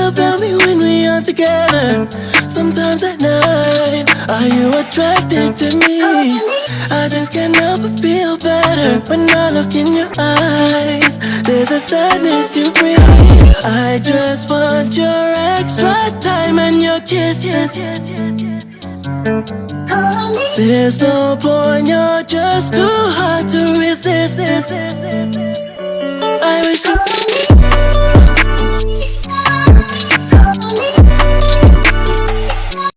About me when we are together. Sometimes at night, are you attracted to me? I just can't help but feel better when I look in your eyes. There's a sadness you bring. I just want your extra time and your kiss. There's no point, you're just too hard to resist. I wish you